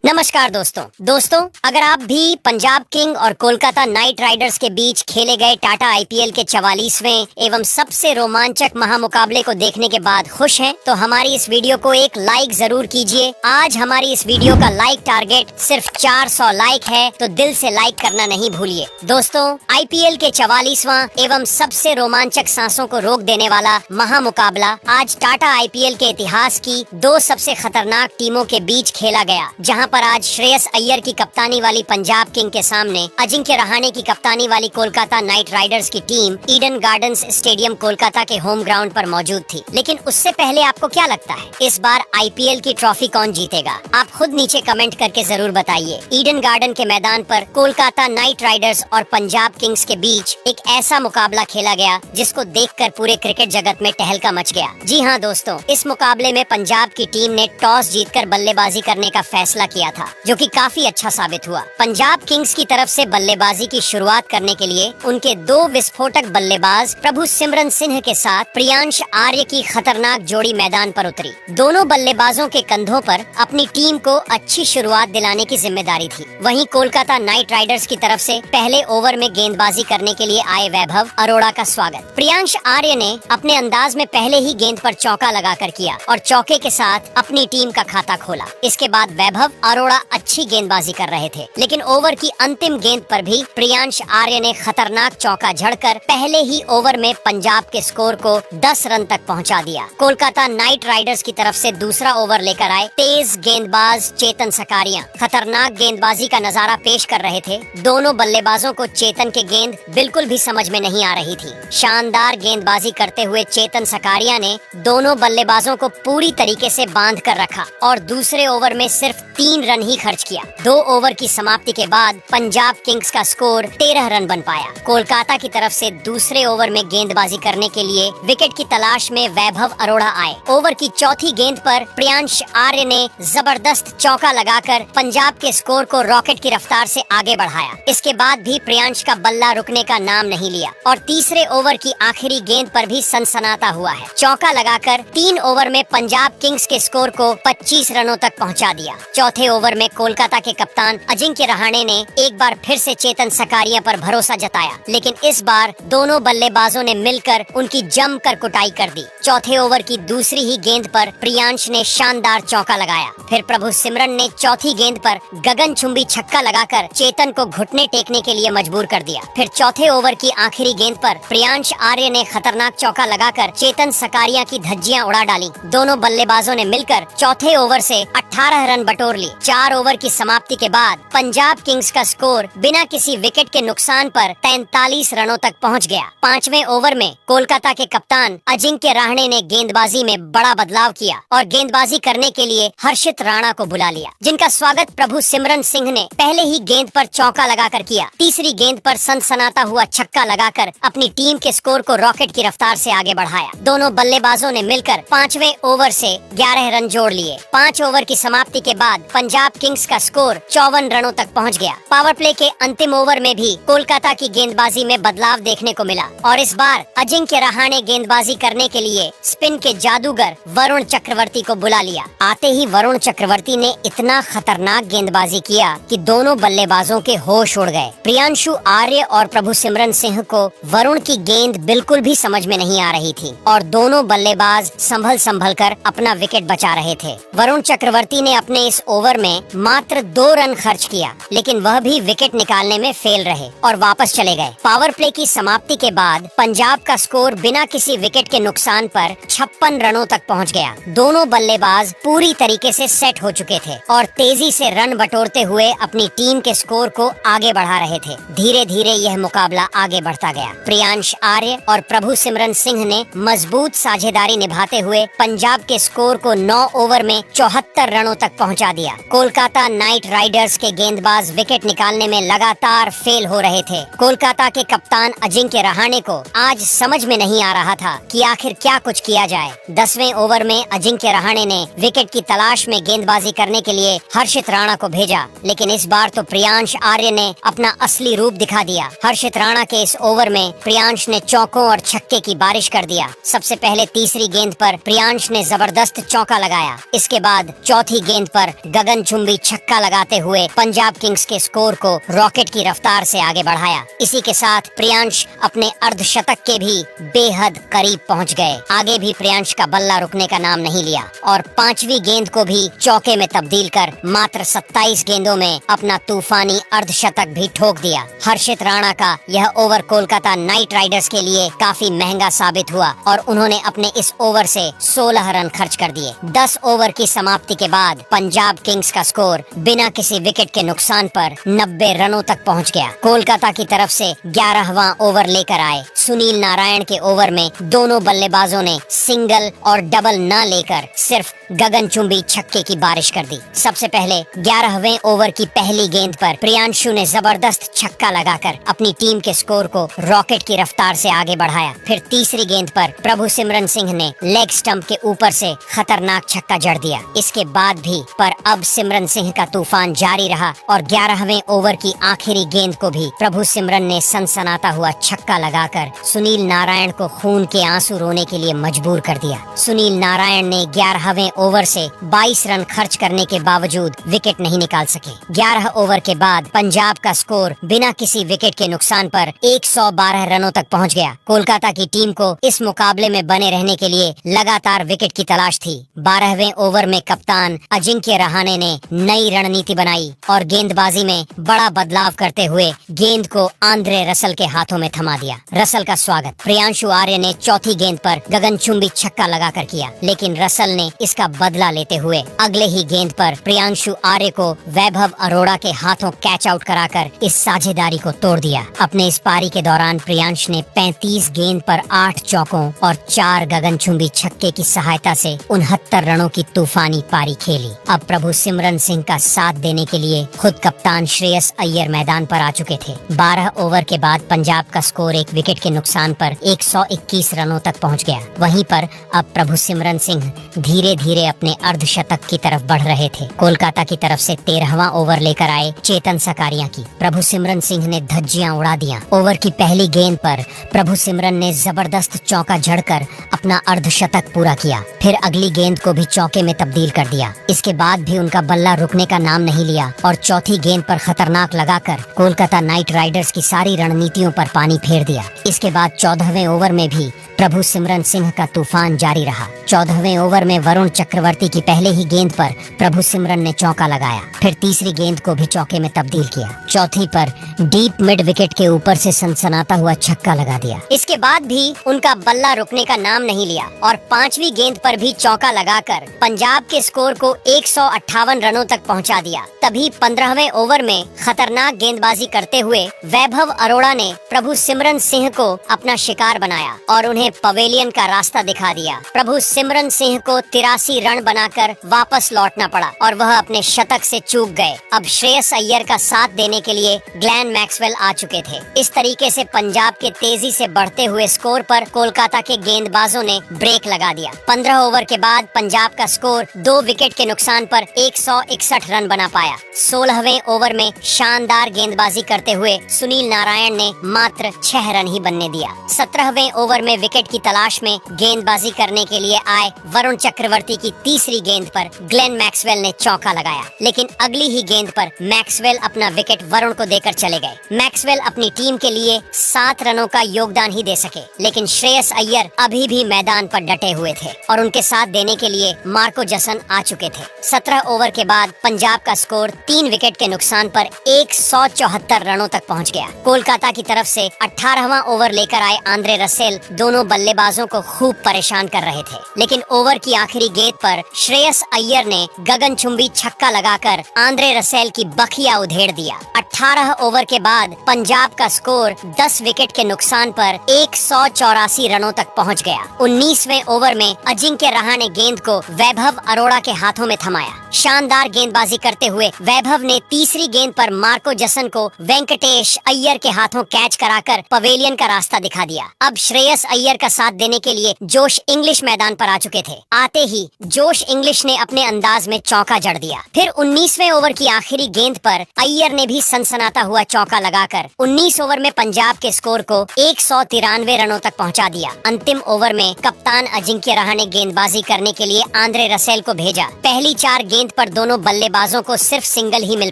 नमस्कार दोस्तों अगर आप भी पंजाब किंग और कोलकाता नाइट राइडर्स के बीच खेले गए टाटा आईपीएल के 44वें एवं सबसे रोमांचक महामुकाबले को देखने के बाद खुश हैं, तो हमारी इस वीडियो को एक लाइक जरूर कीजिए। आज हमारी इस वीडियो का लाइक टारगेट सिर्फ 400 लाइक है, तो दिल से लाइक करना नहीं भूलिए। दोस्तों, आईपीएल के 44वां एवं सबसे रोमांचक सांसों को रोक देने वाला महामुकाबला आज टाटा आईपीएल के इतिहास की दो सबसे खतरनाक टीमों के बीच खेला गया, जहां पर आज श्रेयस अय्यर की कप्तानी वाली पंजाब किंग के सामने अजिंक्य रहाणे की कप्तानी वाली कोलकाता नाइट राइडर्स की team Eden gardens stadium Kolkata के होम ग्राउंड पर मौजूद थी। लेकिन उससे पहले आपको क्या लगता है, इस बार आईपीएल की ट्रॉफी कौन जीतेगा? आप खुद नीचे कमेंट करके जरूर बताइए। ईडन गार्डन के मैदान पर कोलकाता नाइट राइडर्स और पंजाब किंग्स के बीच एक ऐसा मुकाबला खेला गया जिसको देखकर पूरे क्रिकेट जगत में टहलका मच गया। जी हाँ दोस्तों, इस मुकाबले में पंजाब की टीम ने टॉस जीतकर बल्लेबाजी करने का फैसला किया था, जो कि काफी अच्छा साबित हुआ। पंजाब किंग्स की तरफ से बल्लेबाजी की शुरुआत करने के लिए उनके दो विस्फोटक बल्लेबाज प्रभु सिमरन सिंह के साथ प्रियांश आर्य की खतरनाक जोड़ी मैदान पर उतरी। दोनों बल्लेबाजों के कंधों पर अपनी टीम को अच्छी शुरुआत दिलाने की जिम्मेदारी थी। वहीं कोलकाता नाइट राइडर्स की तरफ से पहले ओवर में गेंदबाजी करने के लिए आए वैभव अरोड़ा का स्वागत प्रियांश आर्य ने अपने अंदाज में पहले ही गेंद पर चौका लगाकर किया और चौके के साथ अपनी टीम का खाता खोला। इसके बाद वैभव अरोड़ा अच्छी गेंदबाजी कर रहे थे, लेकिन ओवर की अंतिम गेंद पर भी प्रियांश आर्य ने खतरनाक चौका झड़कर पहले ही ओवर में पंजाब के स्कोर को 10 रन तक पहुंचा दिया। कोलकाता नाइट राइडर्स की तरफ से दूसरा ओवर लेकर आए तेज गेंदबाज चेतन सकारिया खतरनाक गेंदबाजी का नजारा पेश कर रहे थे। दोनों बल्लेबाजों को चेतन के गेंद बिल्कुल भी समझ में नहीं आ रही थी। शानदार गेंदबाजी करते हुए चेतन सकारिया ने दोनों बल्लेबाजों को पूरी तरीके से बांध कर रखा और दूसरे ओवर में सिर्फ 3 रन ही खर्च किया। 2 ओवर की समाप्ति के बाद पंजाब किंग्स का स्कोर 13 रन बन पाया। कोलकाता की तरफ से दूसरे ओवर में गेंदबाजी करने के लिए विकेट की तलाश में वैभव अरोड़ा आए। ओवर की चौथी गेंद पर प्रियांश आर्य ने जबरदस्त चौका लगाकर पंजाब के स्कोर को रॉकेट की रफ्तार से आगे बढ़ाया। इसके बाद भी प्रियांश का बल्ला रुकने का नाम नहीं लिया और तीसरे ओवर की आखिरी गेंद पर भी सनसनाता हुआ है। चौका लगाकर 3 ओवर में पंजाब किंग्स के स्कोर को 25 रनों तक पहुंचा दिया। चौथे ओवर में कोलकाता के कप्तान अजिंक्य रहाणे ने एक बार फिर से चेतन सकारिया पर भरोसा जताया, लेकिन इस बार दोनों बल्लेबाजों ने मिलकर उनकी जमकर कुटाई कर दी। चौथे ओवर की दूसरी ही गेंद पर प्रियांश ने शानदार चौका लगाया। फिर प्रभु सिमरन ने चौथी गेंद पर गगनचुंबी छक्का लगाकर चेतन को घुटने टेकने के लिए मजबूर कर दिया। फिर चौथे ओवर की आखिरी गेंद पर प्रियांश आर्य ने खतरनाक चौका लगाकर चेतन सकारिया की धज्जियां उड़ा डाली। दोनों बल्लेबाजों ने मिलकर चौथे ओवर से 18 रन बटोर ली। 4 ओवर की समाप्ति के बाद पंजाब किंग्स का स्कोर बिना किसी विकेट के नुकसान पर 43 रनों तक पहुंच गया। 5वें ओवर में कोलकाता के कप्तान अजिंक्य रहाणे ने गेंदबाजी में बड़ा बदलाव किया और गेंदबाजी करने के लिए हर्षित राणा को बुला लिया, जिनका स्वागत प्रभु सिमरन सिंह ने पहले ही गेंद पर चौका लगाकर किया। तीसरी गेंद पर सनसनाता हुआ छक्का लगाकर अपनी टीम के स्कोर को रॉकेट की रफ्तार से आगे बढ़ाया। दोनों बल्लेबाजों ने मिलकर 5वें ओवर से 11 रन जोड़ लिए। 5 ओवर की समाप्ति के बाद पंजाब किंग्स का स्कोर 54 रनों तक पहुंच गया। पावर प्ले के अंतिम ओवर में भी कोलकाता की गेंदबाजी में बदलाव देखने को मिला और इस बार अजिंक्य रहाणे गेंदबाजी करने के लिए स्पिन के जादूगर वरुण चक्रवर्ती को बुला लिया। आते ही वरुण चक्रवर्ती ने इतना खतरनाक गेंदबाजी किया कि दोनों बल्लेबाजों के होश उड़ गए। प्रियांशु आर्य और प्रभु सिमरन सिंह को वरुण की गेंद बिल्कुल भी समझ में नहीं आ रही थी और दोनों बल्लेबाज संभल कर अपना विकेट बचा रहे थे। वरुण चक्रवर्ती ने अपने इस ओवर में मात्र 2 रन खर्च किया, लेकिन वह भी विकेट निकालने में फेल रहे और वापस चले गए। पावर प्ले की समाप्ति के बाद पंजाब का स्कोर बिना किसी विकेट के नुकसान पर 56 रनों तक पहुंच गया। दोनों बल्लेबाज पूरी तरीके से सेट हो चुके थे और तेजी से रन बटोरते हुए अपनी टीम के स्कोर को आगे बढ़ा रहे थे। धीरे धीरे यह मुकाबला आगे बढ़ता गया। प्रियांश आर्य और प्रभु सिमरन सिंह ने मजबूत साझेदारी निभाते हुए पंजाब के स्कोर को 9 ओवर में 74 रनों तक पहुंचा दिया। कोलकाता नाइट राइडर्स के गेंदबाज विकेट निकालने में लगातार फेल हो रहे थे। कोलकाता के कप्तान अजिंक्य रहाणे को आज समझ में नहीं आ रहा था कि आखिर क्या कुछ किया जाए। 10वें ओवर में अजिंक्य रहाणे ने विकेट की तलाश में गेंदबाजी करने के लिए हर्षित राणा को भेजा, लेकिन इस बार तो प्रियांश आर्य ने अपना असली रूप दिखा दिया। हर्षित राणा के इस ओवर में प्रियांश ने चौकों और छक्के की बारिश कर दिया। सबसे पहले तीसरी गेंद पर प्रियांश ने जबरदस्त चौका लगाया। इसके बाद चौथी गेंद पर गगन गगनचुंबी छक्का लगाते हुए पंजाब किंग्स के स्कोर को रॉकेट की रफ्तार से आगे बढ़ाया। इसी के साथ प्रियांश अपने अर्धशतक के भी बेहद करीब पहुंच गए। आगे भी प्रियांश का बल्ला रुकने का नाम नहीं लिया और पांचवी गेंद को भी चौके में तब्दील कर मात्र 27 गेंदों में अपना तूफानी अर्धशतक भी ठोक दिया। हर्षित राणा का यह ओवर कोलकाता नाइट राइडर्स के लिए काफी महंगा साबित हुआ और उन्होंने अपने इस ओवर से 16 रन खर्च कर दिए। 10 ओवर की समाप्ति के बाद पंजाब किंग्स का स्कोर बिना किसी विकेट के नुकसान पर 90 रनों तक पहुंच गया। कोलकाता की तरफ से 11वां ओवर लेकर आए सुनील नारायण के ओवर में दोनों बल्लेबाजों ने सिंगल और डबल न लेकर सिर्फ गगनचुंबी छक्के की बारिश कर दी। सबसे पहले 11वें ओवर की पहली गेंद पर प्रियांशु ने जबरदस्त छक्का लगाकर अपनी टीम के स्कोर को रॉकेट की रफ्तार से आगे बढ़ाया। फिर तीसरी गेंद पर प्रभु सिमरन सिंह ने लेग स्टंप के ऊपर से खतरनाक छक्का जड़ दिया। इसके बाद भी पर अब सिमरन सिंह का तूफान जारी रहा और 11वें ओवर की आखिरी गेंद को भी प्रभु सिमरन ने सनसनाता हुआ छक्का लगाकर सुनील नारायण को खून के आंसू रोने के लिए मजबूर कर दिया। सुनील नारायण ने 11वें ओवर से 22 रन खर्च करने के बावजूद विकेट नहीं निकाल सके। 11 ओवर के बाद पंजाब का स्कोर बिना किसी विकेट के नुकसान पर 112 रनों तक पहुंच गया। कोलकाता की टीम को इस मुकाबले में बने रहने के लिए लगातार विकेट की तलाश थी। 12वें ओवर में कप्तान अजिंक्य रहाणे ने नई रणनीति बनाई और गेंदबाजी में बड़ा बदलाव करते हुए गेंद को आंद्रे रसल के हाथों में थमा दिया। रसल का स्वागत प्रियांशु आर्य ने चौथी गेंद पर गगनचुंबी छक्का लगाकर किया, लेकिन रसल ने इसका बदला लेते हुए अगले ही गेंद पर प्रियांशु आर्य को वैभव अरोड़ा के हाथों कैच आउट कराकर इस साझेदारी को तोड़ दिया। अपने इस पारी के दौरान प्रियांश ने 35 गेंद पर 8 चौकों और 4 गगनचुंबी छक्के की सहायता से 69 रनों की तूफानी पारी खेली। अब प्रभु सिमरन सिंह का साथ देने के लिए खुद कप्तान श्रेयस अय्यर मैदान पर आ चुके थे। 12 ओवर के बाद पंजाब का स्कोर एक विकेट के नुकसान पर 121 रनों तक पहुंच गया। वहीं पर अब प्रभु सिमरन सिंह धीरे धीरे अपने अर्धशतक की तरफ बढ़ रहे थे। कोलकाता की तरफ से 13वां ओवर लेकर आए चेतन सकारिया की। प्रभु सिमरन सिंह ने धज्जियां उड़ा दिया। ओवर की पहली गेंद पर प्रभु सिमरन ने जबरदस्त चौका जड़कर अपना अर्धशतक पूरा किया। फिर अगली गेंद को भी चौके में तब्दील कर दिया। इसके बाद भी उनका बल्ला रुकने का नाम नहीं लिया और चौथी गेंद पर खतरनाक लगाकर कोलकाता नाइट राइडर्स की सारी रणनीतियों पर पानी फेर दिया। इसके बाद 14वें ओवर में भी प्रभु सिमरन सिंह का तूफान जारी रहा। 14वें ओवर में वरुण चक्रवर्ती की पहले ही गेंद पर प्रभु सिमरन ने चौका लगाया। फिर तीसरी गेंद को भी चौके में तब्दील किया। चौथी पर डीप मिड विकेट के ऊपर से सनसनाता हुआ छक्का लगा दिया। इसके बाद भी उनका बल्ला रुकने का नाम नहीं लिया और 5वीं गेंद पर भी चौका लगाकर पंजाब के स्कोर को 158 रनों तक पहुंचा दिया। तभी 15वें ओवर में खतरनाक गेंदबाजी करते हुए वैभव अरोड़ा ने प्रभु सिमरन सिंह को अपना शिकार बनाया और उन्हें पवेलियन का रास्ता दिखा दिया। प्रभु सिमरन सिंह को 83 रन बनाकर वापस लौटना पड़ा और वह अपने शतक से चूक गए। अब श्रेयस अय्यर का साथ देने के लिए ग्लेन मैक्सवेल आ चुके थे। इस तरीके से पंजाब के तेजी से बढ़ते हुए स्कोर पर कोलकाता के गेंदबाजों ने ब्रेक लगा दिया। 15 ओवर के बाद पंजाब का स्कोर 2 विकेट के नुकसान पर 161 रन बना पाया। 16वें ओवर में शानदार गेंदबाजी करते हुए सुनील नारायण ने मात्र 6 रन ही बनने दिया। 17वें ओवर में विकेट की तलाश में गेंदबाजी करने के लिए आए वरुण चक्रवर्ती की तीसरी गेंद पर ग्लेन मैक्सवेल ने चौका लगाया, लेकिन अगली ही गेंद पर मैक्सवेल अपना विकेट वरुण को देकर चले गए। मैक्सवेल अपनी टीम के लिए 7 रनों का योगदान ही दे सके, लेकिन श्रेयस अय्यर अभी भी मैदान पर डटे हुए थे और उनके साथ देने के लिए मार्को जसन आ चुके थे। 17 ओवर के बाद पंजाब का स्कोर 3 विकेट के नुकसान पर 174 रनों तक पहुंच गया। कोलकाता की तरफ से 18वां ओवर लेकर आए आंद्रे रसेल दोनों बल्लेबाजों को खूब परेशान कर रहे थे, लेकिन ओवर की आखिरी गेंद पर श्रेयस अय्यर ने गगनचुंबी छक्का लगाकर आंद्रे रसेल की बखिया उधेड़ दिया। 18 ओवर के बाद पंजाब का स्कोर 10 विकेट के नुकसान पर 184 रनों तक पहुंच गया। 19वें ओवर में अजिंक्य रहाणे गेंद को वैभव अरोड़ा के हाथों में थमाया। शानदार गेंदबाजी करते हुए वैभव ने तीसरी गेंद पर मार्को जसन को वेंकटेश अय्यर के हाथों कैच कराकर पवेलियन का रास्ता दिखा दिया। अब श्रेयस अय्यर का साथ देने के लिए जोश इंग्लिश मैदान पर आ चुके थे। आते ही जोश इंग्लिश ने अपने अंदाज में चौका जड़ दिया। फिर 19वें ओवर की आखिरी गेंद पर अय्यर ने भी सनसनाता हुआ चौका लगाकर 19 ओवर में पंजाब के स्कोर को 193 रनों तक पहुंचा दिया। अंतिम ओवर में कप्तान अजिंक्य रहाणे ने गेंदबाजी करने के लिए आंद्रे रसेल को भेजा। पहली 4 गेंद पर दोनों बल्लेबाजों को सिर्फ सिंगल ही मिल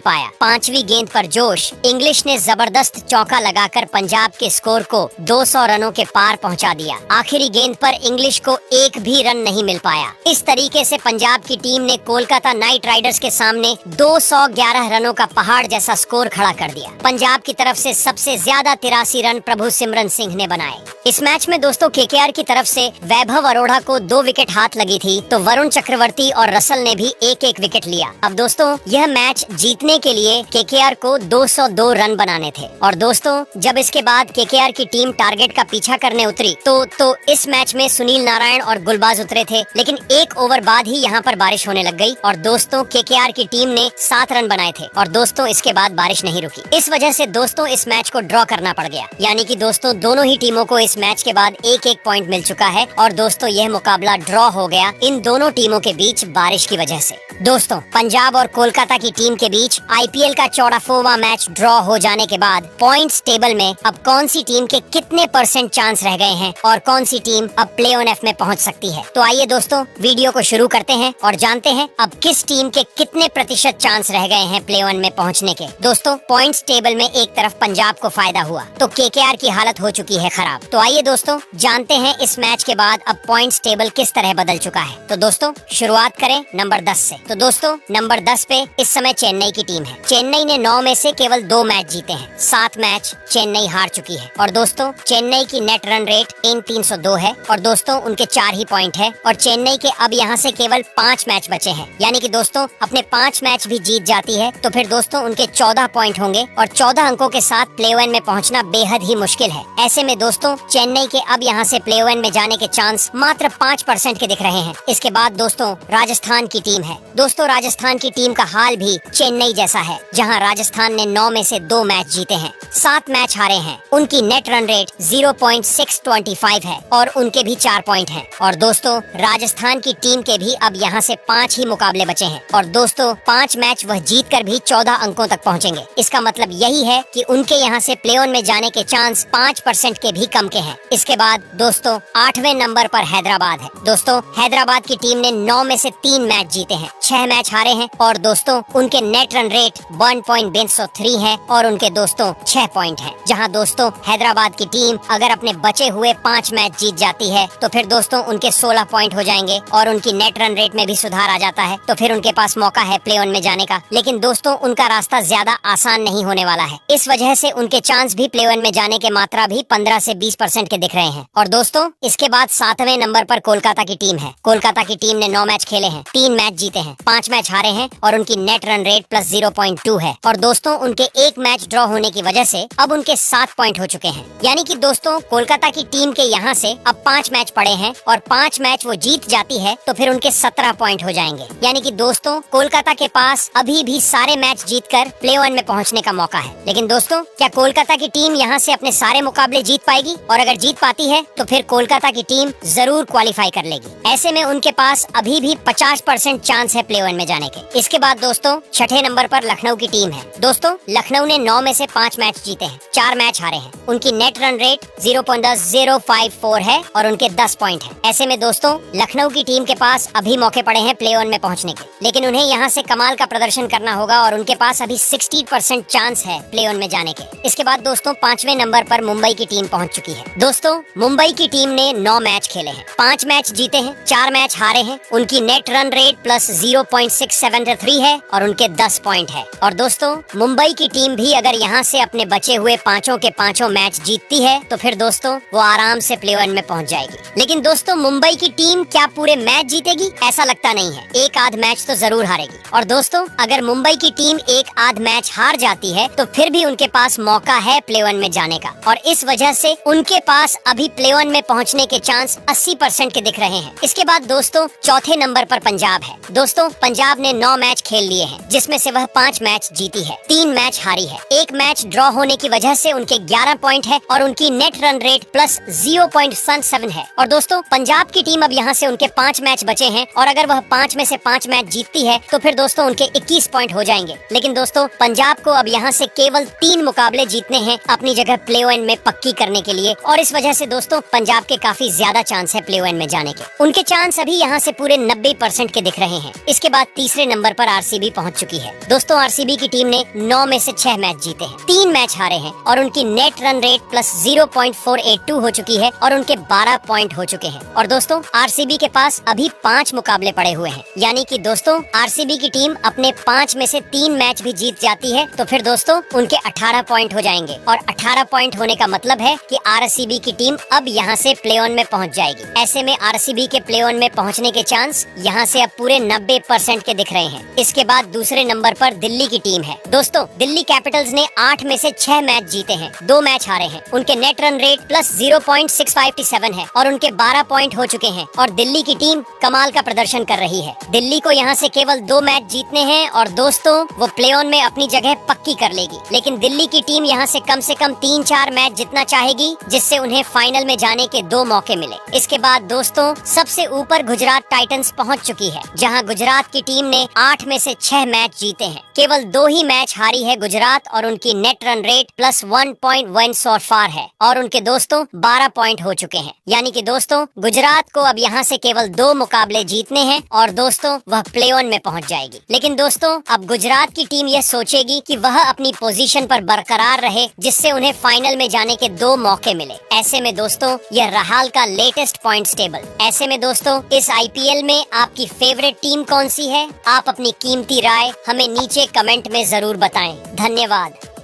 पाया। 5वीं गेंद पर जोश इंग्लिश ने जबरदस्त चौका लगाकर पंजाब के स्कोर को 200 रनों के पार पहुंचा दिया। आखिरी गेंद पर इंग्लिश को एक भी रन नहीं मिल पाया। इस तरीके से पंजाब की टीम ने कोलकाता नाइट राइडर्स के सामने 211 रनों का पहाड़ जैसा स्कोर खड़ा कर दिया। पंजाब की तरफ से सबसे ज्यादा 83 रन प्रभु सिमरन सिंह ने बनाए। इस मैच में दोस्तों केकेआर की तरफ से वैभव अरोड़ा को 2 विकेट हाथ लगी थी, तो वरुण चक्रवर्ती और रसल ने भी एक विकेट लिया। अब दोस्तों यह मैच जीतने के लिए केकेआर को 202 रन बनाने थे। और दोस्तों जब इसके बाद केकेआर की टीम टारगेट का पीछा करने उतरी तो इस मैच में सुनील नारायण और गुलबाज उतरे थे, लेकिन 1 ओवर बाद ही यहाँ पर बारिश होने लग गई और दोस्तों केकेआर की टीम ने 7 रन बनाए थे और दोस्तों इसके बाद बारिश नहीं रुकी। इस वजह से दोस्तों इस मैच को ड्रॉ करना पड़ गया। यानी कि दोस्तों दोनों ही टीमों को इस मैच के बाद एक पॉइंट मिल चुका है और दोस्तों यह मुकाबला ड्रॉ हो गया इन दोनों टीमों के बीच बारिश की वजह से। दोस्तों पंजाब और कोलकाता की टीम के बीच आईपीएल का 84वां मैच ड्रॉ हो जाने के बाद पॉइंट्स टेबल में अब कौन सी टीम के कितने % चांस रह गए हैं और कौन सी टीम अब प्ले ऑन एफ में पहुंच सकती है। तो आइए दोस्तों वीडियो को शुरू करते हैं और जानते हैं अब किस टीम के कितने % चांस रह गए हैं प्ले ऑन में पहुंचने के। दोस्तों पॉइंट्स टेबल में एक तरफ पंजाब को फायदा हुआ तो केकेआर की हालत हो चुकी है खराब। तो आइए दोस्तों जानते हैं इस मैच के बाद अब पॉइंट्स टेबल किस तरह बदल चुका है। तो दोस्तों शुरुआत करें नंबर 10 से। तो दोस्तों नंबर 10 पे इस समय चेन्नई की टीम है। चेन्नई ने 9 में से केवल 2 मैच जीते हैं। 7 मैच चेन्नई हार चुकी है और दोस्तों चेन्नई की नेट रन रेट इन 302 है और दोस्तों उनके 4 ही पॉइंट है और चेन्नई के अब यहाँ से केवल 5 मैच बचे हैं। यानी कि दोस्तों अपने 5 मैच भी जीत जाती है तो फिर दोस्तों उनके 14 पॉइंट होंगे और 14 अंकों के साथ प्ले ऑन में पहुँचना बेहद ही मुश्किल है। ऐसे में दोस्तों चेन्नई के अब यहाँ से प्ले ऑन में जाने के चांस मात्र 5% के दिख रहे हैं। इसके बाद दोस्तों राजस्थान की टीम है। दोस्तों राजस्थान की टीम का हाल भी चेन्नई जैसा है, जहां राजस्थान ने 9 में से 2 मैच जीते हैं, 7 मैच हारे हैं। उनकी नेट रन रेट 0.625 है और उनके भी 4 पॉइंट हैं। और दोस्तों राजस्थान की टीम के भी अब यहाँ से 5 ही मुकाबले बचे हैं और दोस्तों 5 मैच वह जीत कर भी 14 अंकों तक पहुँचेंगे। इसका मतलब यही है कि उनके यहाँ से प्ले ऑन में जाने के चांस 5% के भी कम के हैं। इसके बाद दोस्तों 8वें नंबर पर हैदराबाद है। दोस्तों हैदराबाद की टीम ने 9 में से 3 मैच जीते हैं, 6 मैच हारे हैं और दोस्तों उनके नेट रन रेट 1.203 है और उनके दोस्तों 6 पॉइंट है। जहां दोस्तों हैदराबाद की टीम अगर अपने बचे हुए 5 मैच जीत जाती है तो फिर दोस्तों उनके 16 पॉइंट हो जाएंगे और उनकी नेट रन रेट में भी सुधार आ जाता है तो फिर उनके पास मौका है प्ले ऑन में जाने का। लेकिन दोस्तों उनका रास्ता ज्यादा आसान नहीं होने वाला है। इस वजह से उनके चांस भी प्ले ऑन में जाने के मात्रा भी 15 से 20% के दिख रहे हैं। और दोस्तों इसके बाद 7वें नंबर पर कोलकाता की टीम है। कोलकाता की टीम ने 9 मैच खेले हैं, 3 मैच जीते हैं, 5 मैच हारे हैं और उनकी नेट रन रेट प्लस 0.2 है और दोस्तों उनके 1 मैच ड्रॉ होने की वजह से अब उनके 7 पॉइंट हो चुके हैं। यानी कि दोस्तों कोलकाता की टीम के यहाँ से अब 5 मैच पड़े हैं और 5 मैच वो जीत जाती है तो फिर उनके 17 पॉइंट हो जाएंगे। यानी कि दोस्तों कोलकाता के पास अभी भी सारे मैच जीतकर प्ले ऑन में पहुँचने का मौका है। लेकिन दोस्तों क्या कोलकाता की टीम यहाँ से अपने सारे मुकाबले जीत पाएगी? और अगर जीत पाती है तो फिर कोलकाता की टीम जरूर क्वालिफाई कर लेगी। ऐसे में उनके पास अभी भी 50% चांस है प्ले ऑन में जाने के। इसके बाद दोस्तों 6ठे नंबर पर लखनऊ की टीम है। दोस्तों लखनऊ ने 9 में से 5 मैच जीते हैं, 4 मैच हारे हैं। उनकी नेट रन रेट 0.054 है और उनके 10 पॉइंट है। ऐसे में दोस्तों लखनऊ की टीम के पास अभी मौके पड़े हैं प्ले ऑन में पहुंचने के, लेकिन उन्हें यहाँ से कमाल का प्रदर्शन करना होगा और उनके पास अभी 60% चांस है प्ले ऑन में जाने के। इसके बाद दोस्तों 5वें नंबर पर मुंबई की टीम पहुंच चुकी है। दोस्तों मुंबई की टीम ने 9 मैच खेले हैं, 5 मैच जीते हैं, 4 मैच हारे हैं। उनकी नेट रन रेट प्लस 0.673 है और उनके 10 पॉइंट है। और दोस्तों मुंबई की टीम भी अगर यहाँ से अपने बचे हुए 5 के 5 मैच जीतती है तो फिर दोस्तों वो आराम से प्ले ऑन में पहुँच जाएगी। लेकिन दोस्तों मुंबई की टीम क्या पूरे मैच जीतेगी? ऐसा लगता नहीं है, एक आध मैच तो जरूर हारेगी। और दोस्तों अगर मुंबई की टीम एक आध मैच हार जाती है तो फिर भी उनके पास मौका है प्ले ऑन में जाने का और इस वजह से उनके पास अभी प्ले ऑन में पहुंचने के चांस 80% के दिख रहे हैं। इसके बाद दोस्तों 4थे नंबर पर पंजाब है। दोस्तों दोस्तों पंजाब ने 9 मैच खेल लिए हैं, जिसमें से वह 5 मैच जीती है, 3 मैच हारी है। एक मैच ड्रॉ होने की वजह से उनके 11 पॉइंट है और उनकी नेट रन रेट प्लस 0.7 है। और दोस्तों पंजाब की टीम अब यहाँ से उनके 5 मैच बचे हैं और अगर वह 5 में से 5 मैच जीतती है तो फिर दोस्तों उनके 21 पॉइंट हो जाएंगे। लेकिन दोस्तों पंजाब को अब यहाँ से केवल 3 मुकाबले जीतने हैं अपनी जगह प्ले ऑन में पक्की करने के लिए, और इस वजह से दोस्तों पंजाब के काफी ज्यादा चांस है प्ले ऑन में जाने के। उनके चांस अभी यहाँ से पूरे 90% के दिख रहे हैं। इसके बाद तीसरे नंबर पर आरसीबी पहुंच चुकी है। दोस्तों आरसीबी की टीम ने 9 में से 6 मैच जीते हैं, 3 मैच हारे हैं और उनकी नेट रन रेट प्लस 0.482 हो चुकी है और उनके 12 पॉइंट हो चुके हैं। और दोस्तों आरसीबी के पास अभी 5 मुकाबले पड़े हुए हैं, यानी कि दोस्तों आरसीबी की टीम अपने 5 में से 3 मैच भी जीत जाती है तो फिर दोस्तों उनके 18 पॉइंट हो जाएंगे, और 18 पॉइंट होने का मतलब है कि आरसीबी की टीम अब यहाँ से प्ले ऑन में पहुँच जाएगी। ऐसे में आरसीबी के प्ले ऑन में पहुँचने के चांस यहाँ से अब पूरे 90% के दिख रहे हैं। इसके बाद दूसरे नंबर पर दिल्ली की टीम है। दोस्तों दिल्ली कैपिटल्स ने 8 में से 6 मैच जीते हैं, 2 मैच हारे हैं। उनके नेट रन रेट प्लस 0.657 है और उनके 12 पॉइंट हो चुके हैं और दिल्ली की टीम कमाल का प्रदर्शन कर रही है। दिल्ली को यहाँ से केवल 2 मैच जीतने हैं और दोस्तों वो प्ले ऑन में अपनी जगह पक्की कर लेगी। लेकिन दिल्ली की टीम यहाँ से कम 3-4 मैच जीतना चाहेगी, जिससे उन्हें फाइनल में जाने के 2 मौके मिले। इसके बाद दोस्तों सबसे ऊपर गुजरात टाइटंस पहुँच चुकी है, जहाँ गुजरात की टीम ने 8 में से 6 मैच जीते हैं, केवल 2 ही मैच हारी है गुजरात और उनकी नेट रन रेट प्लस 1.14 है और उनके दोस्तों 12 पॉइंट हो चुके हैं। यानी कि दोस्तों गुजरात को अब यहाँ से केवल 2 मुकाबले जीतने हैं और दोस्तों वह प्ले ऑन में पहुँच जाएगी। लेकिन दोस्तों अब गुजरात की टीम यह सोचेगी कि वह अपनी पोजीशन पर बरकरार रहे, जिससे उन्हें फाइनल में जाने के 2 मौके मिले। ऐसे में दोस्तों यह रहाल का लेटेस्ट पॉइंट्स टेबल। ऐसे में दोस्तों इस आईपीएल में आपकी फेवरेट टीम कौन सी है? आप अपनी कीमती राय हमें नीचे कमेंट में जरूर बताएं। धन्यवाद।